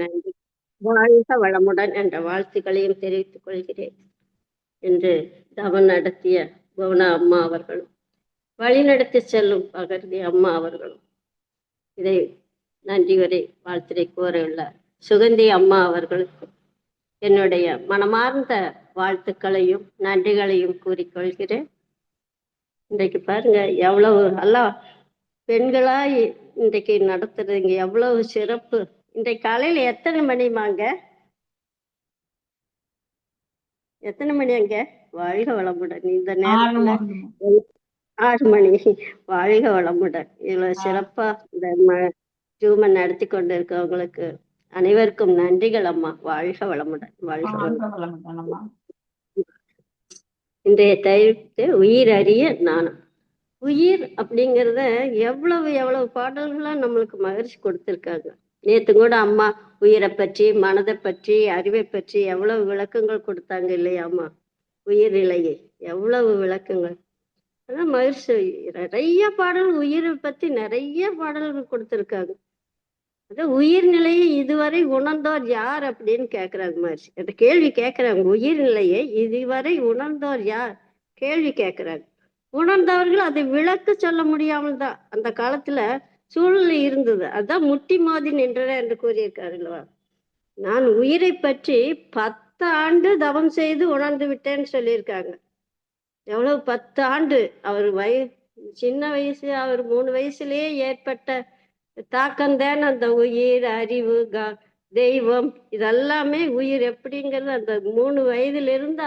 நன்றி. வாழ்க வளமுடன் என்ற வாழ்த்துக்களையும் தெரிவித்துக் கொள்கிறேன் என்று தவம் நடத்திய புவனா அம்மா அவர்களும், வழிநடத்தி செல்லும் பகர்தி அம்மா அவர்களும், இதை நன்றி வரை வாழ்த்தினை கூறவுள்ள சுகந்தி அம்மா அவர்களுக்கும் என்னுடைய மனமார்ந்த வாழ்த்துக்களையும் நன்றிகளையும் கூறிக்கொள்கிறேன். இன்றைக்கு பாருங்க எவ்வளவு நல்லா பெண்களா இன்றைக்கு நடத்துறீங்க, எவ்வளவு சிறப்பு. இன்றைக்கு காலையில எத்தனை மணிமாங்க? எத்தனை மணி அங்க? வாழ்க வளமுடன். இந்த நேரத்துல 6 மணி. வாழ்க வளமுடன். இவ்வளவு சிறப்பா இந்த ஜூமன் நடத்தி கொண்டு இருக்கவங்களுக்கு அனைவருக்கும் நன்றிகள் அம்மா. வாழ்க வளமுடன். வாழ்க வளமுடன். இன்றைய தவிர்த்து உயிர் அறிய நாணம். உயிர் அப்படிங்கிறத எவ்வளவு எவ்வளவு பாடல்களா நம்மளுக்கு மகிழ்ச்சி கொடுத்துருக்காங்க. நேத்து கூட அம்மா உயிரை பற்றி, மனதை பற்றி, அறிவை பற்றி எவ்வளவு விளக்கங்கள் கொடுத்தாங்க இல்லையா அம்மா? உயிர் நிலையை எவ்வளவு விளக்கங்கள். அதான் மகிழ்ச்சி. நிறைய பாடல்கள் உயிரை பத்தி நிறைய பாடல்கள் கொடுத்துருக்காங்க. அதான் உயிர்நிலையை இதுவரை உணர்ந்தோர் யார் அப்படின்னு கேட்கிறாங்க மகிழ்ச்சி. அந்த கேள்வி கேட்கிறாங்க. உயிர்நிலையை இதுவரை உணர்ந்தோர் யார் கேள்வி கேட்கிறாங்க. உணர்ந்தவர்கள் அதை விளக்க சொல்ல முடியாமல் தான் அந்த காலத்துல சூழ்நிலை இருந்தது. அதான் முட்டி மோதி நின்றன என்று கூறியிருக்காருல்லவா. நான் உயிரை பற்றி 10 ஆண்டு தவம் செய்து உணர்ந்து விட்டேன்னு சொல்லியிருக்காங்க. எவ்வளவு 10 ஆண்டு. அவர் சின்ன வயசு, அவர் 3 வயசுலயே ஏற்பட்ட தாக்கம்தான் அந்த உயிர், அறிவு, தெய்வம், இதெல்லாமே உயிர் எப்படிங்கிறது அந்த 3 வயதிலிருந்து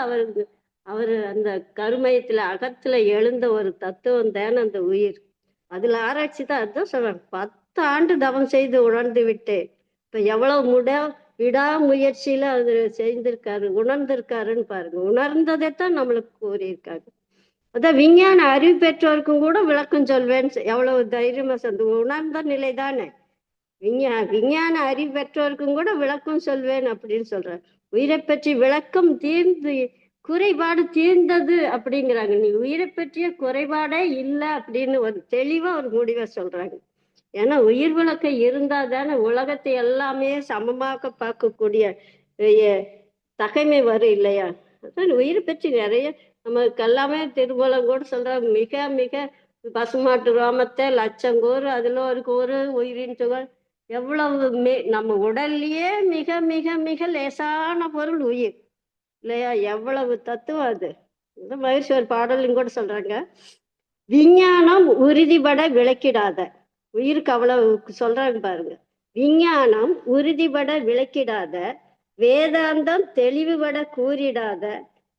அவர் அந்த கருமையத்துல அகத்துல எழுந்த ஒரு தத்துவம் தானே அந்த உயிர். அதுல ஆராய்ச்சி தான். அதுதான் சொல்றாங்க 10 ஆண்டு தவம் செய்து உணர்ந்து விட்டேன். இப்ப எவ்வளவு விடாமுயற்சியில அது செய்திருக்காரு, உணர்ந்திருக்காருன்னு பாருங்க. உணர்ந்ததைத்தான் நம்மளுக்கு கூறியிருக்காங்க. அதான் விஞ்ஞான அறிவு பெற்றோருக்கும் கூட விளக்கம் சொல்வேன்னு எவ்வளவு தைரியமா சொந்த உணர்ந்த நிலை தானே. விஞ்ஞான அறிவு பெற்றோருக்கும் கூட விளக்கம் சொல்வேன் அப்படின்னு சொல்றாரு. உயிரை பற்றி விளக்கம் குறைபாடு தீர்ந்தது அப்படிங்கிறாங்க. நீ உயிரை பற்றிய குறைபாடே இல்லை அப்படின்னு ஒரு தெளிவா ஒரு முடிவை சொல்றாங்க. ஏன்னா உயிர் விளக்கம் இருந்தா தானே உலகத்தை எல்லாமே சமமாக பார்க்கக்கூடிய தகைமை வரும் இல்லையா? அதான் உயிரை பற்றி நிறைய நமக்கு எல்லாமே திருமூலம் கூட சொல்றாங்க. மிக மிக பசுமாட்டு ரோமத்தை லட்சங்கூறு, அதுல ஒரு கூறு உயிரின் துகள். எவ்வளவு நம்ம உடல்லயே மிக மிக மிக லேசான பொருள் உயிர் இல்லையா? எவ்வளவு தத்துவம் அது. மகிழ்ச்சி ஒரு பாடலும் கூட சொல்றாங்க. விஞ்ஞானம் உறுதிபட விளக்கிடாத உயிருக்கு அவ்வளவு சொல்றாங்க பாருங்க. விஞ்ஞானம் உறுதிபட விளக்கிடாத, வேதாந்தம் தெளிவுபட கூறிடாத,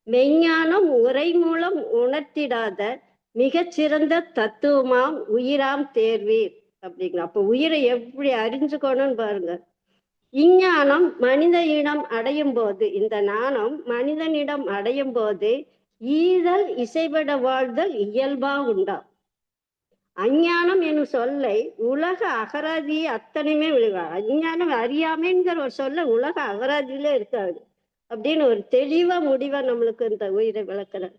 மெய்ஞானம் உரை மூலம் உணர்த்திடாத மிகச்சிறந்த தத்துவமாம் உயிராம் தேர்வீர் அப்படிங்கிற. அப்ப உயிரை எப்படி அறிஞ்சுக்கணும்னு பாருங்க. விஞ்ஞானம் மனித இடம் அடையும் போது, இந்த நாணம் மனிதனிடம் அடையும் போது ஈதல் இசைபட வாழ்தல் இயல்பா உண்டா. அஞ்ஞானம் என்னும் சொல்லை உலக அகராதியை அத்தனையுமே விழுவார். அஞ்ஞானம் அறியாமைங்கிற ஒரு சொல்ல உலக அகராதியில இருக்காது அப்படின்னு ஒரு தெளிவா முடிவா நம்மளுக்கு இந்த உயிரை விளக்குறார்.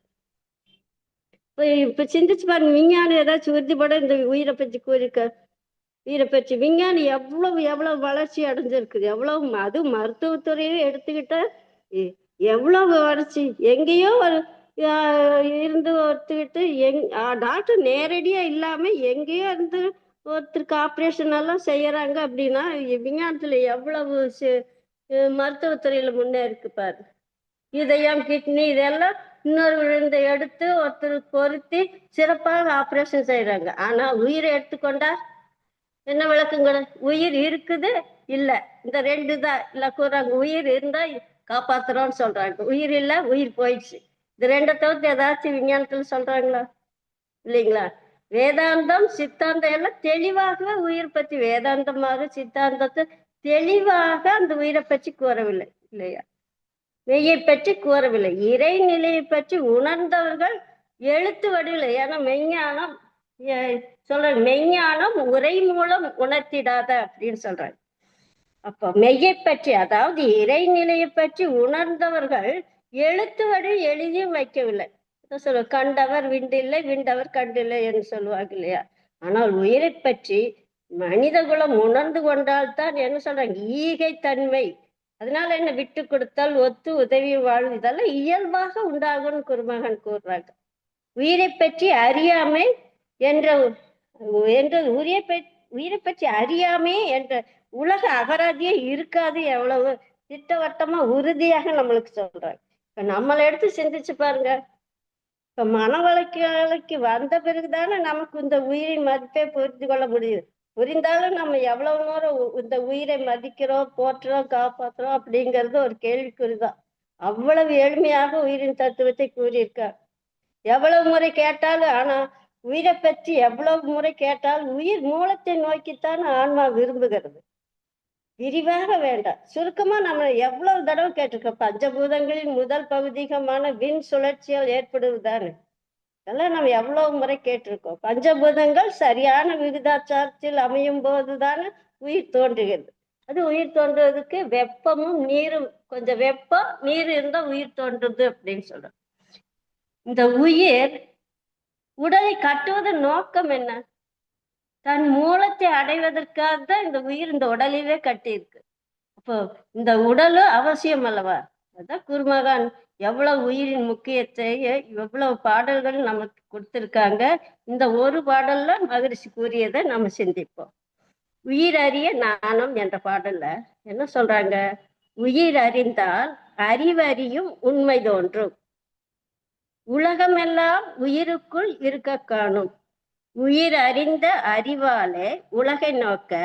இப்ப சிந்திச்சு பாருங்க. விஞ்ஞானம் ஏதாச்சும் உறுதிப்பட இந்த உயிரை பற்றி கூறிக்க. உயிரை பற்றி விஞ்ஞானம் எவ்வளவு வளர்ச்சி அடைஞ்சிருக்குது. எவ்வளவு அது மருத்துவத்துறையே எடுத்துக்கிட்ட எவ்வளவு வளர்ச்சி. எங்கேயோ ஒரு இருந்து ஒருத்துக்கிட்டு டாக்டர் நேரடியா இல்லாம எங்கேயோ இருந்து ஒருத்தருக்கு ஆப்ரேஷன் எல்லாம் செய்யறாங்க அப்படின்னா விஞ்ஞானத்துல எவ்வளவு மருத்துவத்துறையில முன்னேறிக்கு பாரு. இதயம், கிட்னி, இதெல்லாம் இன்னொரு விழுந்த எடுத்து ஒருத்தர் பொருத்தி சிறப்பாக ஆப்ரேஷன் செய்யறாங்க. ஆனா உயிரை எடுத்துக்கொண்டா என்ன விளக்குங்க? உயிர் இருக்குது இல்ல, இந்த 2 தான் இல்ல கூறாங்க. உயிர் இருந்தா காப்பாத்துறோம்னு சொல்றாங்க, உயிர் இல்ல உயிர் போயிடுச்சு. இந்த 2 தவிர்த்து ஏதாச்சும் விஞ்ஞானத்துல சொல்றாங்களா? இல்லைங்களா? வேதாந்தம் சித்தாந்தம் எல்லாம் தெளிவாகவே உயிர் பற்றி, வேதாந்தமாக சித்தாந்தத்தை தெளிவாக அந்த உயிரை பற்றி கூறவில்லை இல்லையா? மெய்யை பற்றி கூறவில்லை. இறைநிலையை பற்றி உணர்ந்தவர்கள் எழுத்து வடிவில். ஏன்னா மெய்ஞானம் சொல்றாங்க, மெய்ஞானம் உரை மூலம் உணர்த்திடாத அப்படின்னு சொல்றாங்க. அப்போ மெய்யை பற்றி, அதாவது இறைநிலையை பற்றி உணர்ந்தவர்கள் எழுத்து வடிவில் எழுதியும் வைக்கவில்லை. சொல்ல கண்டவர் விண்டில்லை, விண்டவர் கண்டில்லை என்று சொல்லுவாங்க இல்லையா? ஆனால் உயிரை பற்றி மனித குலம் உணர்ந்து கொண்டால்தான் என்ன சொல்றாங்க, ஈகை தன்மை. அதனால என்ன, விட்டு கொடுத்தல், ஒத்து உதவி வாழ்வு, இதெல்லாம் இயல்பாக உண்டாகும்னு குருமகன் கூறுறாங்க. உயிரை பற்றி அறியாமை என்ற என்ற உயிரை பற்றி அறியாமே என்ற உலக அகராதியே இருக்காது. எவ்வளவு திட்டவட்டமா உறுதியாக நம்மளுக்கு சொல்றாங்க. இப்ப நம்மளை எடுத்து சிந்திச்சு பாருங்க. இப்ப மன வழக்கு வந்த பிறகுதானே நமக்கு இந்த உயிரின் மதிப்பை புரிந்து கொள்ள முடியுது. புரிந்தாலும் நம்ம எவ்வளவு நேரம் இந்த உயிரை மதிக்கிறோம், போற்றுறோம், காப்பாற்றுறோம் அப்படிங்கிறது ஒரு கேள்விக்குறிதான். அவ்வளவு எளிமையாக உயிரின் தத்துவத்தை கூறியிருக்கார். எவ்வளவு முறை கேட்டாலும், ஆனா உயிரை பற்றி எவ்வளவு முறை கேட்டாலும் உயிர் மூலத்தை நோக்கித்தான் ஆன்மா விரும்புகிறது. விரிவாக வேண்டாம், சுருக்கமா நம்ம எவ்வளவு தடவை கேட்டிருக்கோம். பஞ்சபூதங்களின் முதல் பகுதிகமான விண் சுழற்சியால் ஏற்படுவதுதானே, இதெல்லாம் நம்ம எவ்வளவு முறை கேட்டிருக்கோம். பஞ்சபூதங்கள் சரியான விகிதாச்சாரத்தில் அமையும் போதுதானே உயிர் தோன்றுகிறது. அது உயிர் தோன்றுவதற்கு வெப்பமும் நீரும், கொஞ்சம் வெப்பம் நீர் இருந்தா உயிர் தோன்றுது அப்படின்னு சொல்றோம். இந்த உயிர் உடலை கட்டுவதன் நோக்கம் என்ன? தன் மூலத்தை அடைவதற்காக தான் இந்த உயிர் இந்த உடலையே கட்டி இருக்கு. அப்போ இந்த உடலும் அவசியம் அல்லவா? அதான் குருமகான் எவ்வளவு உயிரின் முக்கியத்தை எவ்வளவு பாடல்கள் நமக்கு கொடுத்திருக்காங்க. இந்த ஒரு பாடல்ல மகரிஷி கூறியதை நம்ம சிந்திப்போம். உயிர் அறிய நாணம் என்ற பாடல்ல என்ன சொல்றாங்க? உயிர் அறிந்தால் அறிவறியும் உண்மை தோன்றும், உலகமெல்லாம் உயிருக்குள் இருக்க காணும், உயிர் அறிந்த அறிவாலே உலகை நோக்க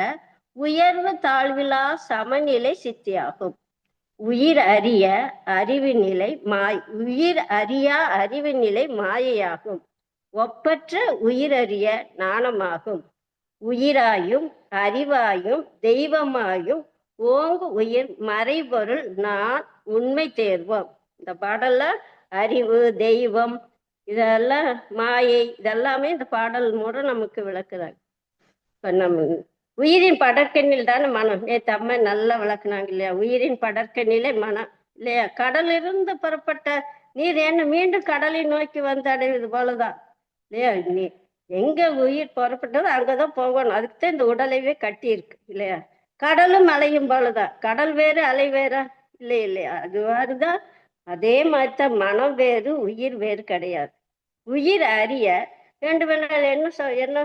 உயர்வு தாழ்விலா சமநிலை சித்தியாகும். உயிர் அறிய அறிவு நிலை உயிர் அறியா அறிவு நிலை மாயையாகும். ஒப்பற்ற உயிரறிய நாணமாகும். உயிராயும் அறிவாயும் தெய்வமாயும் ஓங்கு உயிர் மறைபொருள் நான் உண்மை தேர்வோம். இந்த பாடல்ல அறிவு, தெய்வம், இதெல்லாம் மாயை, இதெல்லாமே இந்த பாடல் மூலம் நமக்கு விளக்குறாங்க. இப்ப நம்ம உயிரின் படற்கண்ணில் தானே மனம். நேற்று அம்மா நல்லா விளக்குனாங்க இல்லையா? உயிரின் படற்கண்ணிலே மனம் இல்லையா? கடலிலிருந்து புறப்பட்ட நீர் என்ன மீண்டும் கடலை நோக்கி வந்து அடைவது போலதான் இல்லையா? நீ எங்க உயிர் புறப்பட்டதோ அங்கதான் போகணும். அதுக்குதான் இந்த உடலைவே கட்டி இருக்கு இல்லையா? கடலும் அலையும் போலதான். கடல் வேறு அலை வேறா? இல்லை இல்லையா? அதுதான். அதே மாதிரிதான் மனம் வேறு உயிர் வேறு கிடையாது. உயிர் அறிய வேண்டுமென்றால் என்ன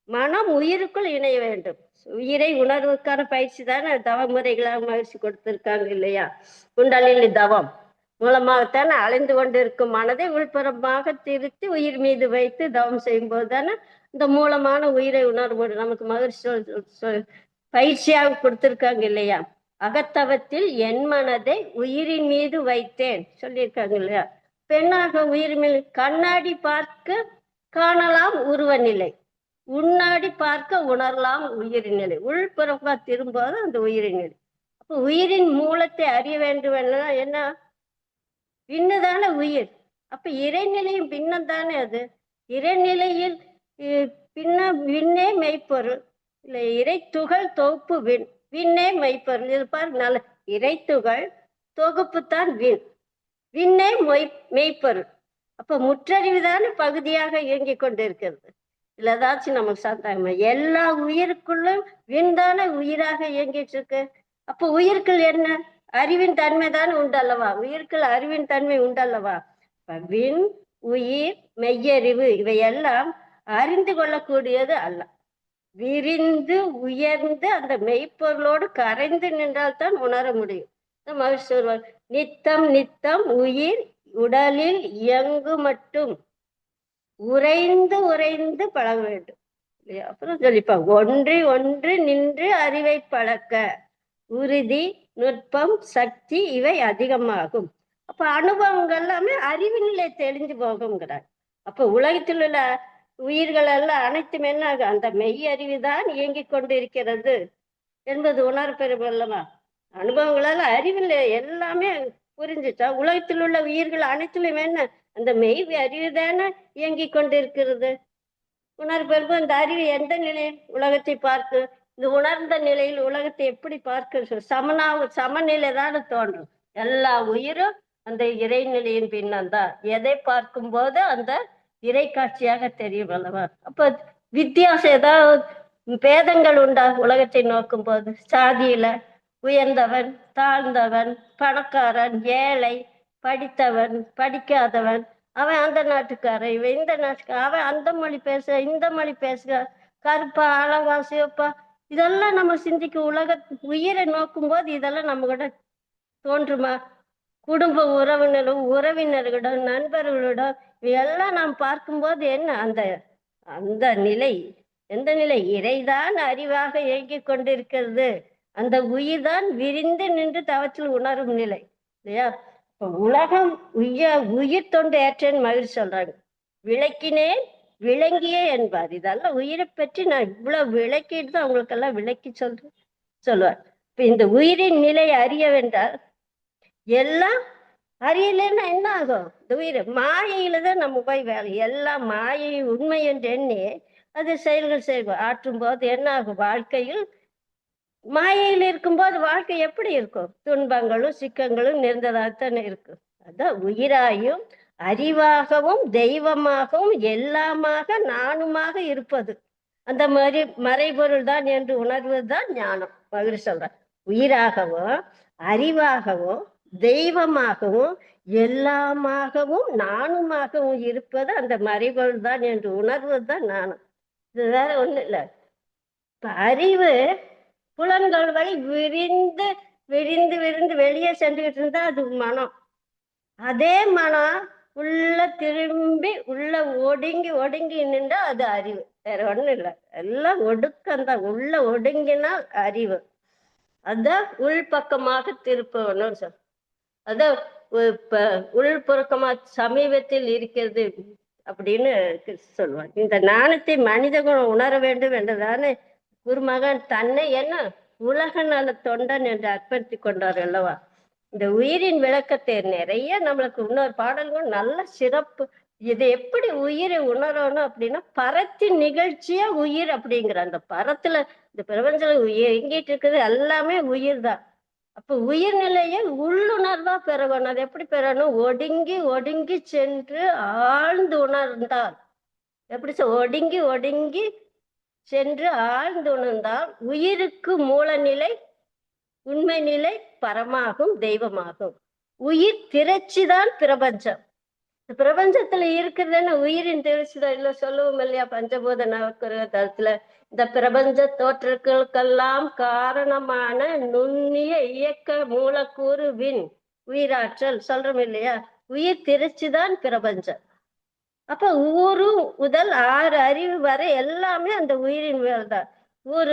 மனம் உயிருக்குள் இணைய வேண்டும். உயிரை உணர்வுக்கான பயிற்சி தானே தவமுறைகளாக மகிழ்ச்சி கொடுத்திருக்காங்க இல்லையா? குண்டலினி தவம் மூலமாகத்தானே அலைந்து கொண்டிருக்கும் மனதை உள்புறமாக திருத்தி உயிர் மீது வைத்து தவம் செய்யும் போது தானே இந்த மூலமான உயிரை உணர்வு நமக்கு மகிழ்ச்சி பயிற்சியாக கொடுத்திருக்காங்க இல்லையா? அகத்தவத்தில் என் மனதை உயிரின் மீது வைத்தேன் சொல்லியிருக்காங்க இல்லையா? பெண்ணாக உயிர் மீது கண்ணாடி பார்க்க காணலாம் உருவ நிலை, உன்னாடி பார்க்க உணரலாம் உயிரின் நிலை. உள்புறமா திரும்பாது அந்த உயிரின் நிலை. அப்போ உயிரின் மூலத்தை அறிய வேண்டும் என்ன? பின்னதான உயிர். அப்ப இறைநிலையும் பின்னம் தானே அது. இறைநிலையில் பின்ன விண்ணே மெய்ப்பொருள் இல்லை, இறை துகள் தொகுப்பு விண், விண்ணே மெய்ப்பொருள். இது பாருங்க, நல்ல இறை துகள் தொகுப்பு தான் விண், விண்ணே மெய்ப்பொருள். அப்ப முற்றறிவுதான பகுதியாக இயங்கிக் கொண்டிருக்கிறது. இல்ல ஏதாச்சும் நமக்கு சந்தேகமா? எல்லா உயிருக்குள்ளும் விண்தான உயிராக இயங்கிட்டு இருக்கு. அப்போ உயிருக்குள் என்ன? அறிவின் தன்மை தான் உண்டல்லவா? உயிருக்குள் அறிவின் தன்மை உண்டல்லவா? விண், உயிர், மெய்யறிவு இவையெல்லாம் அறிந்து கொள்ளக்கூடியது அல்ல. விரிந்து உயர்ந்து அந்த மெய்ப்பொருளோடு கரைந்து நின்றால்தான் உணர முடியும். மகிழ்ச்சி சொல்வார், நித்தம் நித்தம் உயிர் உடலில் இயங்கு மட்டும் உறைந்து உறைந்து பழக வேண்டும். அப்புறம் சொல்லிப்பா, ஒன்றி ஒன்று நின்று அறிவை பழக்க உறுதி, நுட்பம், சக்தி இவை அதிகமாகும். அப்ப அனுபவங்கள் எல்லாமே அறிவு நிலை தெளிஞ்சு போகுங்கிறார். அப்ப உலகத்தில் உள்ள உயிர்கள் எல்லாம் அனைத்தும் என்ன ஆகும்? அந்த மெய் அறிவுதான் இயங்கிக் கொண்டு இருக்கிறது என்பது உணர்பெறும் அல்லவா? அனுபவங்களால அறிவில் எல்லாமே புரிஞ்சுட்டா உலகத்தில் உள்ள உயிர்கள் அனைத்திலும் என்ன? அந்த மெய் அறிவு தானே இயங்கி கொண்டிருக்கிறது. உணர்பெறும் இந்த அறிவு எந்த நிலையில் உலகத்தை பார்க்கு? இந்த உணர்ந்த நிலையில் உலகத்தை எப்படி பார்க்க? சமநிலை தான் தோன்றும். எல்லா உயிரும் அந்த இறைநிலையின் பின்னம்தான். எதை பார்க்கும் போது அந்த இறை காட்சியாக தெரியும் அல்லவா? அப்ப வித்தியாசம் ஏதாவது பேதங்கள் உண்டா உலகத்தை நோக்கும் போது? சாதியில உயர்ந்தவன், தாழ்ந்தவன், பணக்காரன், ஏழை, படித்தவன், படிக்காதவன், அவன் அந்த நாட்டுக்காரன், இவன் இந்த நாட்டுக்காரன், அவன் அந்த மொழி பேச, இந்த மொழி பேசுக, கருப்பா, அழகா, சிவப்பா, இதெல்லாம் நம்ம சிந்திக்கும் உலக உயிரை நோக்கும் போது இதெல்லாம் நம்ம கூட தோன்றுமா? குடும்ப உறவினர்களிடம், நண்பர்களிடம் எல்லாம் நாம் பார்க்கும்போது என்ன அந்த அந்த நிலை, எந்த நிலை? இறைதான் அறிவாக இயங்கிக் கொண்டிருக்கிறது. அந்த உயிர் தான் விரிந்து நின்று தவத்தில் உணரும் நிலை இல்லையா? இப்ப உலகம் உயிர் தொண்டு ஏற்றேன்னு மகிழ்ச்சி சொல்றாங்க. விளக்கினேன் விளங்கியே என்பார். இதெல்லாம் உயிரை பற்றி நான் இவ்வளவு விளக்கிட்டு தான் அவங்களுக்கெல்லாம் விளக்கி சொல்லுவார். இப்ப இந்த உயிரின் நிலை அறிய வேண்டால் எல்லாம் அறியலன்னா என்ன ஆகும்? இந்த உயிர் மாயையில தான் நம்ம போய் வேலை, எல்லாம் மாயை உண்மை என்று எண்ணி அது செயல்கள் செய்வோம். ஆற்றும் போது என்ன ஆகும்? வாழ்க்கையில் மாயையில் இருக்கும்போது வாழ்க்கை எப்படி இருக்கும்? துன்பங்களும் சிக்கங்களும் நிறைந்ததாகத்தான் இருக்கும். அதான் உயிராயும் அறிவாகவும் தெய்வமாகவும் எல்லாமாக நானுமாக இருப்பது அந்த மாதிரி மறைபொருள் தான் என்று உணர்வதுதான் ஞானம். மகிழ்ச்சி சொல்ற உயிராகவும் அறிவாகவும் தெய்வமாகவும் எல்லாமாகவும் நானுமாகவும் இருப்பது அந்த மறைபொருள் தான் என்று உணர்வதுதான் ஞானம். இது வேற ஒண்ணு இல்லை. இப்ப அறிவு புலன்கள் வழி விரிந்து விரிந்து விரிந்து வெளியே சென்றுகிட்டு இருந்தா அது மனம். அதே மனம் உள்ள திரும்பி உள்ள ஒடுங்கி ஒடுங்கி நின்றா அது அறிவு. வேற ஒண்ணும் இல்லை. எல்லாம் ஒடுக்கம்தான். உள்ள ஒடுங்கினால் அறிவு. அதான் உள்பக்கமாக திருப்பணும் சொல். அதான் இப்ப உள்புறக்கமா சமீபத்தில் இருக்கிறது அப்படின்னு சொல்லுவாங்க. இந்த ஞானத்தை மனித குணம் உணர வேண்டும் என்றதானே குருமகன் தன்னை என்ன உலக நல தொண்டன் என்று அர்ப்பணித்து கொண்டார் அல்லவா? இந்த உயிரின் விளக்கத்தை நிறைய நம்மளுக்கு இன்னொரு பாடல்கள் நல்ல சிறப்பு. இது எப்படி உயிரை உணரணும் அப்படின்னா, பரத்தின் நிகழ்ச்சியா உயிர் அப்படிங்கிற அந்த பரத்துல இந்த பிரபஞ்சத்துல இயங்கிட்டு இருக்குது எல்லாமே உயிர் தான். அப்ப உயிர்நிலையை உள்ளுணர்வா பெறணும். அது எப்படி பெறணும்? ஒடுங்கி ஒடுங்கி சென்று ஆழ்ந்து உணர்ந்தால் எப்படி ஒடுங்கி ஒடுங்கி சென்று ஆழ்ந்து உணர்ந்தால் உயிருக்கு மூலநிலை உண்மை நிலை பரமாகும் தெய்வமாகும். உயிர் திரட்சிதான் பிரபஞ்சம். பிரபஞ்சத்துல இருக்கிறதுன்னு உயிரின் திரட்சிதான். இல்ல சொல்லுவோம் இல்லையா? பஞ்சபூத நவக்கிரகத்துல இந்த பிரபஞ்ச தோற்றங்களுக்கெல்லாம் காரணமான நுண்ணிய இயக்க மூலக்கூறு விண் உயிராற்றல் சொல்றோம் இல்லையா? உயிர் திரட்சிதான் பிரபஞ்சம். அப்ப ஊரு முதல் 6 அறிவு வரை எல்லாமே அந்த உயிரின் மேல்தான்.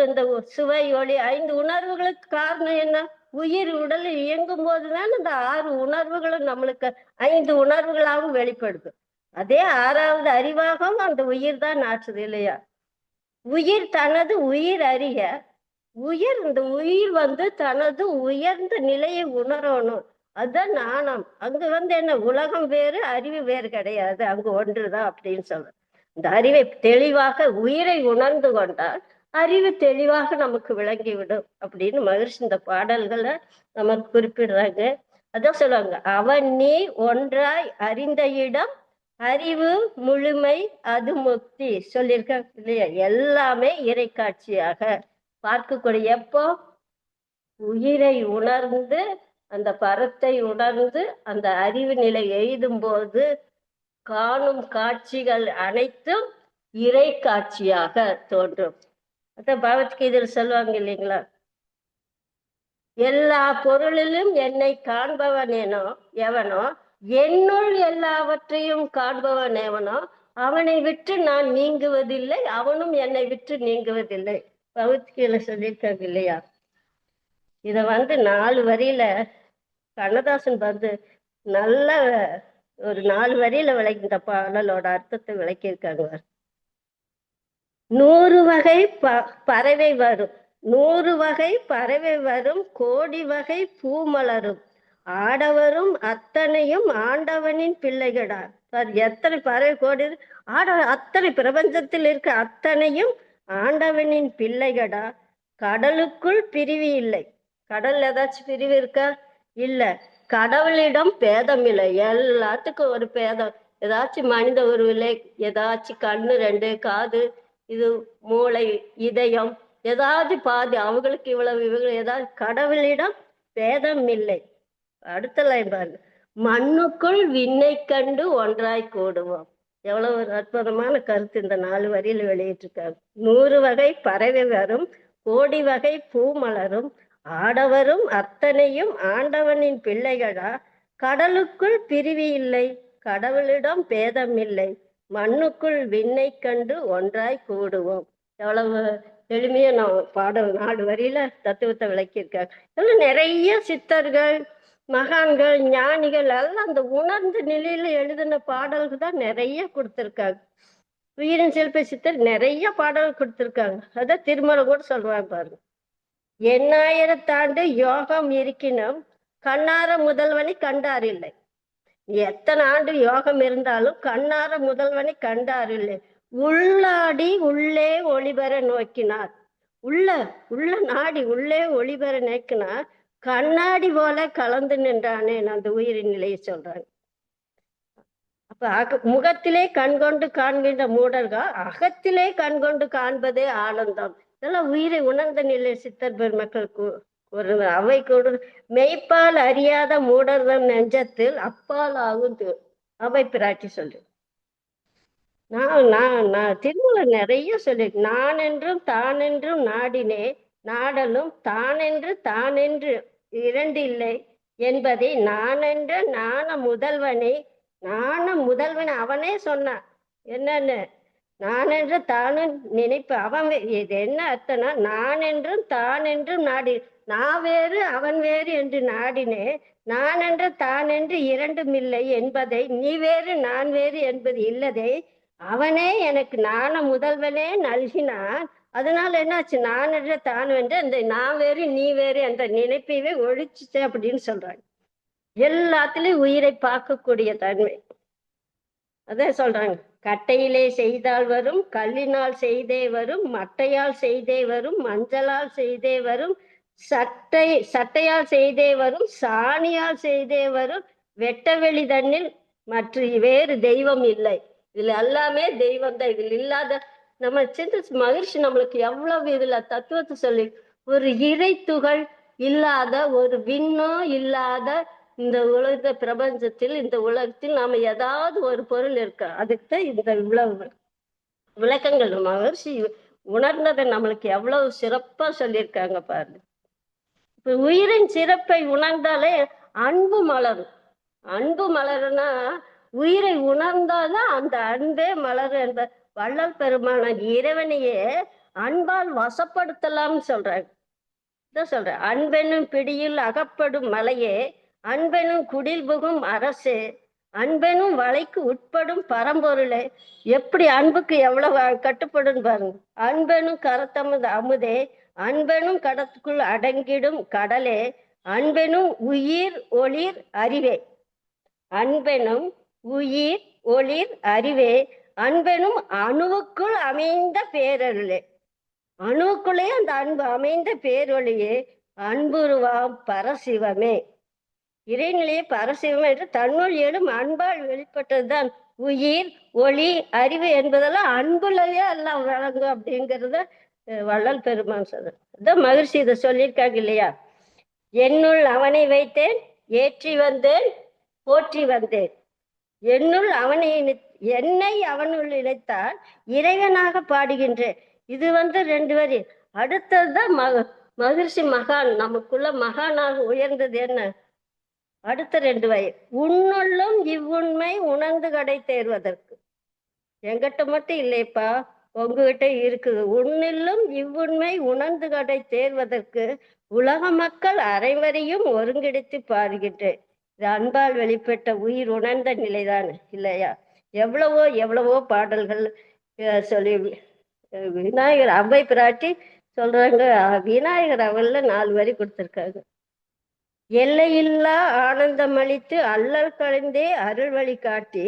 இந்த சுவை ஒளி 5 உணர்வுகளுக்கு காரணம் என்ன? உயிர் உடலில் இயங்கும் போதுதான் அந்த 6 உணர்வுகளும் நம்மளுக்கு 5 உணர்வுகளாகவும் வெளிப்படுது. அதே 6வது அறிவாகவும் அந்த உயிர் தான் ஆற்றுது இல்லையா? உயிர் தனது உயிர் அறிய இந்த உயிர் தனது உயர்ந்த நிலையை உணரணும். அதுதான் ஞானம். அங்க என்ன உலகம் வேறு அறிவு வேறு கிடையாது, அங்கு ஒன்றுதான் அப்படின்னு சொல்ற. இந்த அறிவை தெளிவாக உயிரை உணர்ந்து கொண்டால் அறிவு தெளிவாக நமக்கு விளங்கிவிடும் அப்படின்னு மகிழ்ச்சி இந்த பாடல்களை நமக்கு குறிப்பிடுறாங்க. அதான் சொல்லுவாங்க, அவன் நீ ஒன்றாய் அறிந்த இடம் அறிவு முழுமை அது முக்தி சொல்லியிருக்க இல்லையா? எல்லாமே இறை காட்சியாக பார்க்கக்கூடிய எப்போ உயிரை உணர்ந்து அந்த பரத்தை உணர்ந்து அந்த அறிவு நிலை எய்தும் போது காணும் காட்சிகள் அனைத்தும் இறை காட்சியாக தோன்றும். அதான் பகவத்கீதையில் சொல்லுவாங்க இல்லைங்களா? எல்லா பொருளிலும் என்னை காண்பவன் எவனோ என்னுள் எல்லாவற்றையும் காண்பவன் எவனோ அவனை விட்டு நான் நீங்குவதில்லை, அவனும் என்னை விட்டு நீங்குவதில்லை. பகவத்கீதையில சொல்லியிருக்காங்க இல்லையா? இத 4 வரியில கண்ணதாசன் நல்ல ஒரு 4 வரியில இந்த பாடலோட அர்த்தத்தை விளக்கியிருக்காங்க. 100 வகை பறவை வரும், 100 வகை பறவை வரும், கோடி வகை பூ மலரும், ஆடவரும் அத்தனையும் ஆண்டவனின் பிள்ளைகடா. எத்தனை பறவை கோடி அத்தனை பிரபஞ்சத்தில் இருக்க அத்தனையும் ஆண்டவனின் பிள்ளைகடா. கடலுக்குள் பிரிவு இல்லை. கடல் ஏதாச்சும் பிரிவு இருக்கா? இல்ல. கடவுளிடம் பேதம் இல்லை. எல்லாத்துக்கும் ஒரு பேதம். ஏதாச்சும் மனித உருவில்லை, ஏதாச்சும் கண்ணு 2 காது இது மூளை, இதயம், ஏதாவது பாதி அவங்களுக்கு இவ்வளவு, இவங்க ஏதாவது. கடவுளிடம் பேதம் இல்லை. அடுத்த லைன் பாருங்க, மண்ணுக்குள் விண்ணை கண்டு ஒன்றாய் கூடுவோம். எவ்வளவு ஒரு அற்புதமான கருத்து இந்த 4 வரியில வெளியிட்டிருக்காங்க. 100 வகை பறவை வரும், கோடி வகை பூ மலரும், ஆடவரும் அத்தனையும் ஆண்டவனின் பிள்ளைகளா. கடலுக்குள் பிரிவி இல்லை, கடவுளிடம் பேதம் இல்லை, மண்ணுக்குள் விண்ணை கண்டு ஒன்றாய் கூடுவோம். எவ்வளவு எளிமையா நான் பாடல் 4 வரியில தத்துவத்தை விளக்கியிருக்காங்க. இதெல்லாம் நிறைய சித்தர்கள், மகான்கள், ஞானிகள் எல்லாம் அந்த உணர்ந்த நிலையில எழுதின பாடல்கள் தான் நிறைய கொடுத்திருக்காங்க. உயிரின் சிற்ப சித்தர் நிறைய பாடல்கள் கொடுத்திருக்காங்க. அதான் திருமலை கூட சொல்றாங்க பாருங்க, 8000 யோகம் இருக்கினும் கண்ணார முதல்வனை கண்டார் இல்லை. எத்தனை ஆண்டு யோகம் இருந்தாலும் கண்ணார முதல்வனை கண்டார் இல்லை. உள்ளாடி உள்ளே ஒளிபெற நோக்கினார். உள்ள உள்ள நாடி உள்ளே ஒளிபெற நோக்கினார். கண்ணாடி போல கலந்து நின்றானே அந்த உயிரின் நிலையை சொல்றாங்க. அப்ப முகத்திலே கண்கொண்டு காண்கின்ற மூடர்கள் அகத்திலே கண்கொண்டு காண்பதே ஆனந்தம். இதெல்லாம் உயிரை உணர்ந்த நிலை சித்தர் பெருமக்கள் ஒரு அவை கூட. மெய்ப்பால் அறியாத மூடர்தம் நெஞ்சத்தில் அப்பால் ஆகும் அவை பிராட்டி சொல்லு. நான் திருமூலர் நிறைய சொல்லி, நான் என்றும் தான் என்றும் நாடினே, நாடலும் தானென்று தானென்று இரண்டு இல்லை என்பதை நானென்ற நாண முதல்வனே, நாண முதல்வன் அவனே சொன்னான். என்னன்னு, நான் என்று தானும் நினைப்பு. அவன் இது என்ன அர்த்தம்னா, நான் என்றும் தான் என்றும் நாடி, நான் வேறு அவன் வேறு என்று நாடினே, நான் என்று தான் என்று இரண்டும் இல்லை என்பதை, நீ வேறு நான் வேறு என்பது இல்லதே, அவனே எனக்கு நாண முதல்வனே நல்கினான். அதனால என்னாச்சு, நான் என்ற தான் என்று அந்த நான் வேறு நீ வேறு என்ற நினைப்பையே ஒழிச்சுச்சு அப்படின்னு சொல்றாங்க. எல்லாத்துலயும் உயிரை பார்க்கக்கூடிய தன்மை. அதான் சொல்றாங்க, கட்டையிலே செய்தால் வரும், கல்லினால் செய்தே வரும், மட்டையால் செய்தே வரும், மஞ்சளால் செய்தே வரும், சட்டையால் செய்தே வரும், சாணியால் செய்தே வரும், வெட்டவெளி தண்ணில் மற்ற வேறு தெய்வம் இல்லை. இதுல எல்லாமே தெய்வம் தான். இதுல இல்லாத நம்ம சின்ன மகிழ்ச்சி நம்மளுக்கு எவ்வளவு இதுல தத்துவத்தை சொல்லி, ஒரு இறை துகள் இல்லாத, ஒரு விண்ணோ இல்லாத இந்த உலக பிரபஞ்சத்தில், இந்த உலகத்தில் நாம ஏதாவது ஒரு பொருள் இருக்க, அதுக்குதான் இந்த இவ்வளவு விளக்கங்கள் மகிழ்ச்சி உணர்ந்ததை நம்மளுக்கு எவ்வளவு சிறப்பா சொல்லியிருக்காங்க பாருங்க. இப்ப உயிரின் சிறப்பை உணர்ந்தாலே அன்பு மலரும். அன்பு மலருன்னா உயிரை உணர்ந்தாதான் அந்த அன்பே மலர் என்ற வள்ளல் பெருமான இறைவனையே அன்பால் வசப்படுத்தலாம்னு சொல்றாங்க. இதான் சொல்றேன், அன்பெனும் பிடியில் அகப்படும் மலையே, அன்பெனும் குடில் புகும் அரசே, அன்பெனும் வலைக்கு உட்படும் பரம்பொருளே. எப்படி அன்புக்கு எவ்வளவு கட்டுப்படும் பாருங்க. அன்பெனும் கரத்தமது அமுதே, அன்பெனும் கடத்துக்குள் அடங்கிடும் கடலே, அன்பெனும் உயிர் ஒளிர் அறிவே, அன்பெனும் உயிர் ஒளிர் அறிவே, அன்பெனும் அணுவுக்குள் அமைந்த பேரருளே. அணுவுக்குள்ளே அந்த அன்பு அமைந்த பேரொழியே அன்புருவாம் பரசிவமே. இறைநிலையே பரசிவம் என்று தன்னுள் எழும் அன்பால் வெளிப்பட்டதுதான் உயிர் ஒளி அறிவு என்பதெல்லாம் அன்புலயே எல்லாம் வழங்கும் அப்படிங்கிறத வள்ளல் பெருமான் சொல்ற. இதான் மகிழ்ச்சி இதை சொல்லியிருக்காங்க இல்லையா. என்னுள் அவனை வைத்தேன், ஏற்றி வந்தேன், போற்றி வந்தேன். என்னுள் அவனை என்னை அவனுள் இணைத்தால் இறைவனாக பாடுகின்றேன். இது 2 வரி. அடுத்ததுதான் மகிழ்ச்சி மகான். நமக்குள்ள மகானாக உயர்ந்தது என்ன, அடுத்த 2 வரி. உன்னுள்ளும் இவ்வுண்மை உணர்ந்து கடை தேர்வதற்கு. எங்கிட்ட மட்டும் இல்லையப்பா, உங்ககிட்ட இருக்குது. உன்னிலும் இவ்வுண்மை உணர்ந்து கடை தேர்வதற்கு உலக மக்கள் அனைவரையும் ஒருங்கிணைத்து பாடுகின்றேன். இது அன்பால் வெளிப்பட்ட உயிர் உணர்ந்த நிலைதான் இல்லையா. எவ்வளவோ எவ்வளவோ பாடல்கள் சொல்லி விநாயகர் அவ்வை பிராட்டி சொல்றாங்க. விநாயகர் அவள்ல 4 வரி கொடுத்திருக்காங்க. எல்லையில்லா ஆனந்தம் அளித்து அல்லல் கலைந்தே அருள் வழி காட்டி,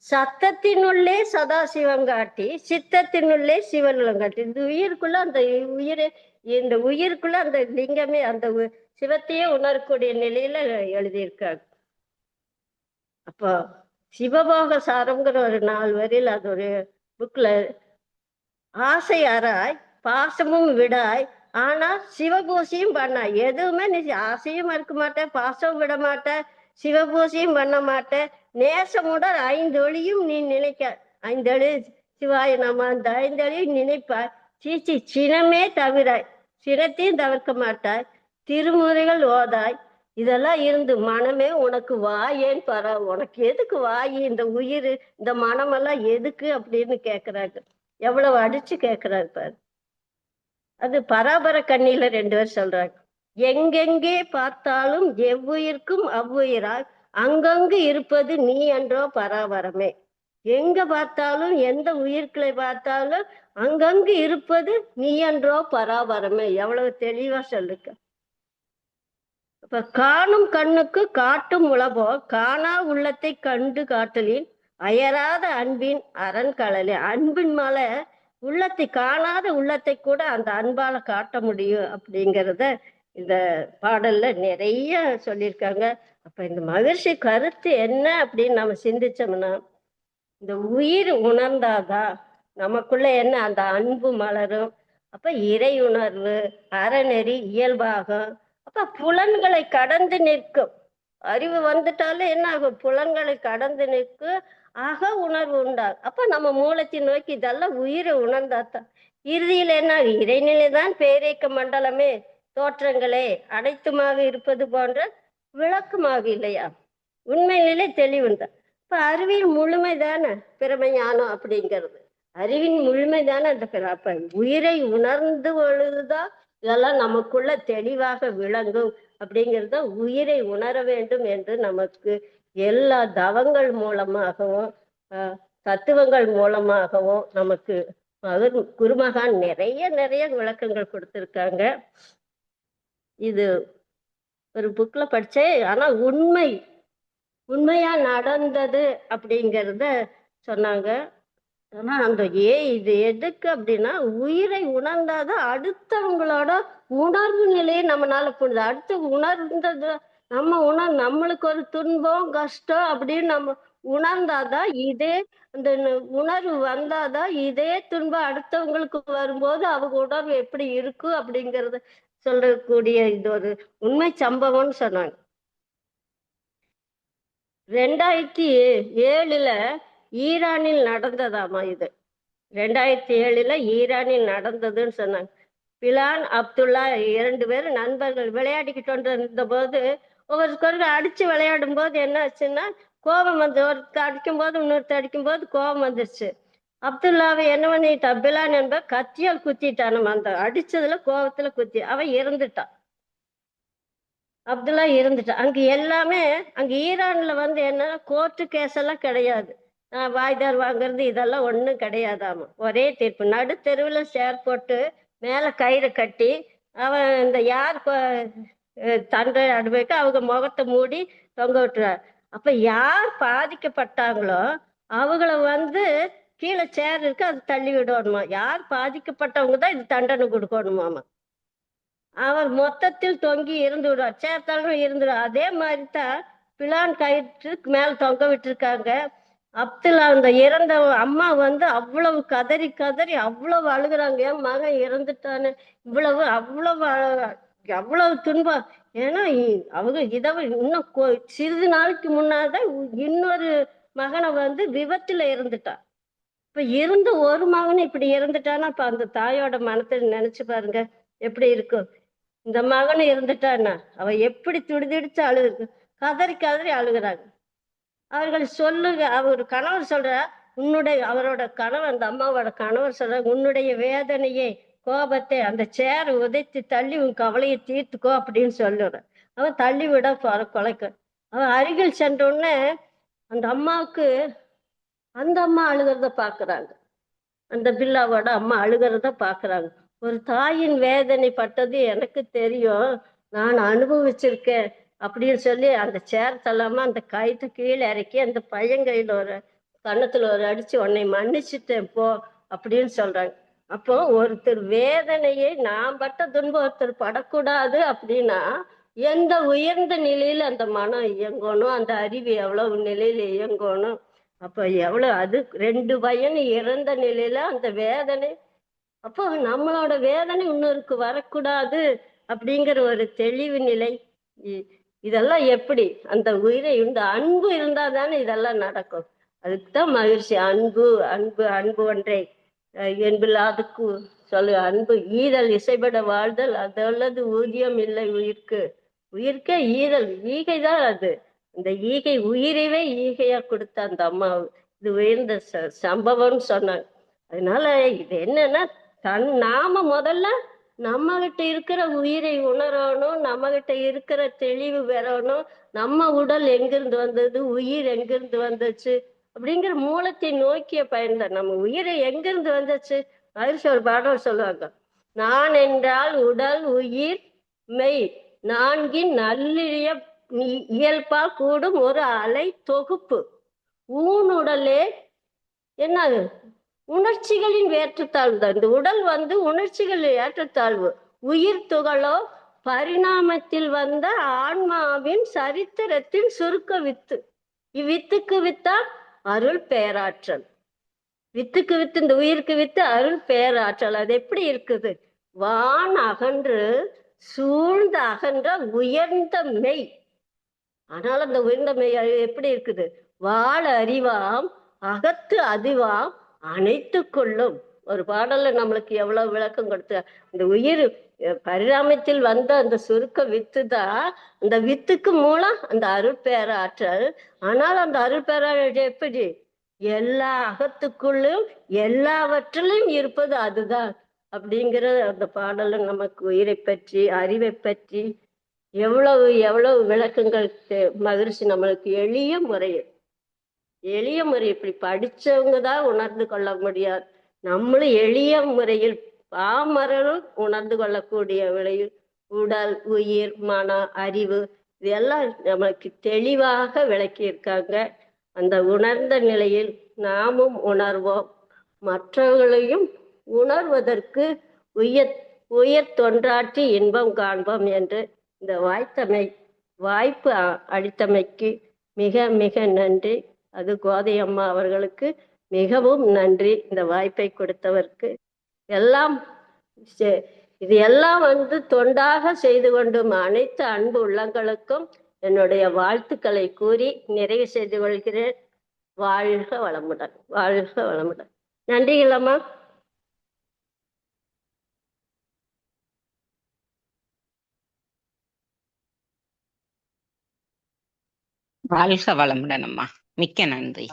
சத்தத்தினுள்ளே சதாசிவம் காட்டி, சித்தத்தினுள்ளே சிவனுலம் காட்டி. இந்த உயிருக்குள்ள அந்த உயிரை, இந்த உயிருக்குள்ள அந்த லிங்கமே, அந்த சிவத்தையே உணரக்கூடிய நிலையில எழுதியிருக்காங்க. அப்போ சிவபோக சாரம்ங்கிற ஒரு 4 வரியில் அது ஒரு புக்ல ஆசை அறாய் பாசமும் விடாய், ஆனா சிவபூசையும் பண்ணாய். எதுவுமே நீ ஆசையும் இருக்க மாட்ட, பாசமும் விட மாட்ட, சிவபூசையும் பண்ண மாட்ட, நேசமுடன் ஐந்தொழியும் நீ நினைக்க. ஐந்தொழி சிவாய நம்ம அந்த ஐந்தொழியும் நினைப்பாய். சீச்சி சினமே தவிராய், சினத்தையும் தவிர்க்க மாட்டாய், திருமுறைகள் ஓதாய். இதெல்லாம் இருந்து மனமே உனக்கு வாயேன்னு பாரு. உனக்கு எதுக்கு வாயி, இந்த உயிர் இந்த மனமெல்லாம் எதுக்கு அப்படின்னு கேக்குறாங்க. எவ்வளவு அடிச்சு கேக்குறாரு பாரு. அது பராபர கண்ணியில 2 பேர் சொல்றாங்க. எங்கெங்கே பார்த்தாலும் எவ்வுயிர்க்கும் அவ்வுயிராய், அங்கங்கு இருப்பது நீ என்றோ பராபரமே. எங்க பார்த்தாலும் எந்த உயிர்களை பார்த்தாலும் அங்கங்கு இருப்பது நீ என்றோ பராபரமே. எவ்வளவு தெளிவா சொல்லுங்க. இப்ப காணும் கண்ணுக்கு காட்டும் உளவோ, காணா உள்ளத்தை கண்டு காட்டலின் அயராத அன்பின் அரண்களலே. அன்பின் மேல உள்ளத்தை, காணாத உள்ளத்தை கூட அந்த அன்பால காட்ட முடியும் அப்படிங்கிறத இந்த பாடல்ல நிறைய சொல்லியிருக்காங்க. அப்ப இந்த மகிழ்ச்சி கருத்து என்ன அப்படின்னு நம்ம சிந்திச்சோம்னா, இந்த உயிர் உணர்ந்தாதான் நமக்குள்ள என்ன அந்த அன்பு மலரும். அப்ப இறை உணர்வு அறநெறி இயல்பாகும். அப்ப புலன்களை கடந்து நிற்கும். அறிவு வந்துட்டாலே என்ன ஆகும்? புலன்களை கடந்து நிற்கும், அக உணர்வு உண்டாகும். அப்ப நம்ம மூலத்தை நோக்கி இதெல்லாம் உயிரை உணர்ந்தாதான் இறுதியில் என்ன ஆகும்? இறைநிலைதான் பேரேக்க மண்டலமே தோற்றங்களே அனைத்துமாக இருப்பது போன்ற விளக்கமாக இல்லையா? உண்மையிலே தெளிவுந்தான். இப்ப அறிவின் முழுமைதானே பிறமை ஞானம் அப்படிங்கிறது. அறிவின் முழுமைதானே அந்த அப்ப உயிரை உணர்ந்து பொழுதுதான் இதெல்லாம் நமக்குள்ள தெளிவாக விளங்கும். அப்படிங்கிறத உயிரை உணர வேண்டும் என்று நமக்கு எல்லா தவங்கள் மூலமாகவும் தத்துவங்கள் மூலமாகவும் நமக்கு குருமகான் நிறைய நிறைய விளக்கங்கள் கொடுத்திருக்காங்க. இது ஒரு புக்ல படிச்சேன். ஆனா உண்மையா நடந்தது அப்படிங்கிறத சொன்னாங்க. ஆனா அந்த இது எதுக்கு அப்படின்னா, உயிரை உணர்ந்தாதான் அடுத்தவங்களோட உணர்வு நிலையை நம்மளால புரியுது. அடுத்து உணர்ந்தது நம்மளுக்கு ஒரு துன்பம் கஷ்டம் அப்படின்னு நம்ம உணர்ந்தாதான், இதே அந்த உணர்வு வந்தாதான் இதே துன்பம் அடுத்தவங்களுக்கு வரும்போது அவங்க உணர்வு எப்படி இருக்கு அப்படிங்கறது சொல்லக்கூடிய இது ஒரு உண்மை சம்பவம்னு சொன்னாங்க. 2007 ஈரானில் நடந்ததாமா இது. 2007 ஈரானில் நடந்ததுன்னு சொன்னாங்க. பிலான் அப்துல்லா 2 பேரும் நண்பர்கள் விளையாடிக்கிட்டு இருந்த போது ஒவ்வொருத்தருக்கு அடிச்சு விளையாடும் போது என்ன ஆச்சுன்னா, கோபம் வந்து ஒருத்தர் அடிக்கும் போது இன்னொருத்தர் அடிக்கும் போது கோபம் வந்துருச்சு. அப்துல்லாவை என்ன பண்ணிட்டா, பிலான் என்ப கத்தியால் குத்திட்டான். அந்த அடிச்சதுல கோபத்துல குத்தி அவன் இறந்துட்டான். அப்துல்லா இருந்துட்டான். அங்க எல்லாமே அங்க ஈரான்ல வந்து என்ன கோர்ட்டு கேஸ் எல்லாம் கிடையாது. வாய்தார் வாங்குறது இதெல்லாம் ஒண்ணும் கிடையாதாமா. ஒரே தீர்ப்பு. நடு தெருவுல சேர் போட்டு மேல கயிறு கட்டி அவன் இந்த யார் தண்டை அனுபவிக்க அவங்க முகத்தை மூடி தொங்க விட்டுறார். அப்ப யார் பாதிக்கப்பட்டாங்களோ அவங்கள வந்து கீழே சேர் இருக்கு, அது தள்ளி விடணுமா. யார் பாதிக்கப்பட்டவங்க தான் இது தண்டனை கொடுக்கணுமாமா. அவர் மொத்தத்தில் தொங்கி இருந்து விடுவார், சேர்த்தாலும் இருந்துடுவார். அதே மாதிரிதான் பிலான் கயிற்றுக்கு மேல தொங்க விட்டுருக்காங்க. அப்துல்லா அந்த இறந்த அம்மா வந்து அவ்வளவு கதறி கதறி அவ்வளவு அழுகுறாங்க. என் மகன் இறந்துட்டான்னு. இவ்வளவு அவ்வளவு துன்பம். ஏன்னா அவங்க இதை இன்னும் சிறிது நாளைக்கு முன்னாதான் இன்னொரு மகனை வந்து விபத்துல இருந்துட்டான். இப்ப இருந்த ஒரு மகன் இப்படி இறந்துட்டான்னா அப்ப அந்த தாயோட மனத்தை நினைச்சு பாருங்க எப்படி இருக்கும். இந்த மகன் இருந்துட்டான்னா அவ எப்படி துடிதுடிச்சு அழுகு, கதறி கதறி அழுகுறாங்க. அவர்கள் சொல்லுங்க, அவர் கணவர் சொல்ற, அவரோட கணவர், அந்த அம்மாவோட கணவர் சொல்ற, உன்னுடைய வேதனையை கோபத்தை அந்த சேர் உதைத்து தள்ளி உன் கவலையை தீர்த்துக்கோ அப்படின்னு சொல்லுற. அவன் தள்ளி விட கொலைக்க. அவன் அருகில் சென்றோடனே அந்த அம்மாவுக்கு அந்த அம்மா அழுகிறத பாக்குறாங்க. அந்த பில்லாவோட அம்மா அழுகிறத பாக்குறாங்க. ஒரு தாயின் வேதனை பட்டது எனக்கு தெரியும், நான் அனுபவிச்சிருக்கேன் அப்படின்னு சொல்லி அந்த சேர் தள்ளாம அந்த கயிற்று கீழே இறக்கி அந்த பையன் கையில ஒரு கன்னத்துல ஒரு அடிச்சு உன்னை மன்னிச்சுட்டேன் போ அப்படின்னு சொல்றாங்க. அப்போ ஒருத்தர் வேதனையை நாம் பட்ட துன்பம் ஒருத்தர் படக்கூடாது அப்படின்னா எந்த உயர்ந்த நிலையில அந்த மனம் இயங்கணும், அந்த அறிவு எவ்வளவு நிலையில இயங்கணும். அப்ப எவ்வளவு அது 2 பையன் இறந்த நிலையில அந்த வேதனை அப்போ நம்மளோட வேதனை இன்னொருக்கு வரக்கூடாது அப்படிங்கிற ஒரு தெளிவு நிலை. இதெல்லாம் எப்படி அந்த உயிரை இந்த அன்பு இருந்தா தானே இதெல்லாம் நடக்கும். அதுக்குதான் மகிழ்ச்சி. அன்பு அன்பு அன்பு ஒன்றை என்பில்லாதுக்கு சொல்லு. அன்பு ஈதல் இசைப்பட வாழ்தல் அதல்லது ஊதியம் இல்லை உயிர்க்கு. உயிர்க்கே ஈதல், ஈகைதான் அது. இந்த ஈகை உயிரைவே ஈகையா கொடுத்த அந்த அம்மா இது உயர்ந்த சம்பவம்னு சொன்னாங்க. அதனால இது என்னன்னா, நாம முதல்ல நம்ம கிட்ட இருக்கிற உயிரை உணரணும், நம்ம கிட்ட இருக்கிற தெளிவு பெறணும். நம்ம உடல் எங்கிருந்து வந்தது, உயிர் எங்கிருந்து வந்துச்சு அப்படிங்கிற மூலத்தை நோக்கிய பயன்தான். நம்ம உயிரை எங்கிருந்து வந்துச்சு, மகிழ்ச்சி ஒரு பாடம் சொல்லுவாங்க. நான் என்றால் உடல் உயிர் மெய் நான்கின் நல்லிய இயல்பா கூடும் ஒரு அலை தொகுப்பு. ஊனுடலே என்ன உணர்ச்சிகளின் ஏற்றத்தாழ்வு தான். இந்த உடல் உணர்ச்சிகளின் ஏற்றத்தாழ்வு. உயிர் துகளோ பரிணாமத்தில் வந்த ஆன்மாவின் சரித்திரத்தின் சுருக்க வித்து. இவ்வித்துக்கு வித்தா அருள் பேராற்றல். வித்துக்கு வித்து, இந்த உயிருக்கு வித்து அருள் பேராற்றல். அது எப்படி இருக்குது? வான் அகன்று சூழ்ந்த அகன்ற உயர்ந்த மெய். ஆனால் அந்த உயர்ந்த மெய் எப்படி இருக்குது? வாழ அறிவாம் அகத்து அதிவாம் அனைத்து கொள்ளும். ஒரு பாடல்ல நம்மளுக்கு எவ்வளவு விளக்கம் கொடுத்த. இந்த உயிர் பரிணாமத்தில் வந்த அந்த சுருக்க வித்து தான். அந்த வித்துக்கு மூலம் அந்த அருட்பேராற்றல். ஆனால் அந்த அருட்பேராற்றல் எப்படி? எல்லா அகத்துக்குள்ளும் எல்லாவற்றிலும் இருப்பது அதுதான் அப்படிங்கிற அந்த பாடல நமக்கு உயிரை பற்றி அறிவை பற்றி எவ்வளவு எவ்வளவு விளக்கங்கள் மகிழ்ச்சி நம்மளுக்கு எளிய முறை இப்படி படிச்சவங்க தான் உணர்ந்து கொள்ள முடியாது. நம்மளும் எளிய முறையில் பாமரனும் உணர்ந்து கொள்ளக்கூடிய விலையில் உடல் உயிர் மனம் அறிவு இதெல்லாம் நமக்கு தெளிவாக விளக்கி இருக்காங்க. அந்த உணர்ந்த நிலையில் நாமும் உணர்வோம், மற்றவர்களையும் உணர்வதற்கு உயர் தொண்டாற்றி இன்பம் காண்போம் என்று இந்த வாய்ப்பு அளித்தமைக்கு மிக மிக நன்றி. அது கோதை அம்மா அவர்களுக்கு மிகவும் நன்றி. இந்த வாய்ப்பை கொடுத்தவருக்கு எல்லாம் இது எல்லாம் தொண்டாக செய்து கொண்டும் அனைத்து அன்பு உள்ளங்களுக்கும் என்னுடைய வாழ்த்துக்களை கூறி நிறைவு செய்து கொள்கிறேன். வாழ்க வளமுடன், வாழ்க வளமுடன். நன்றிகளம்மா. வாழ்க வளமுடன் அம்மா. மிக்க நன்றி.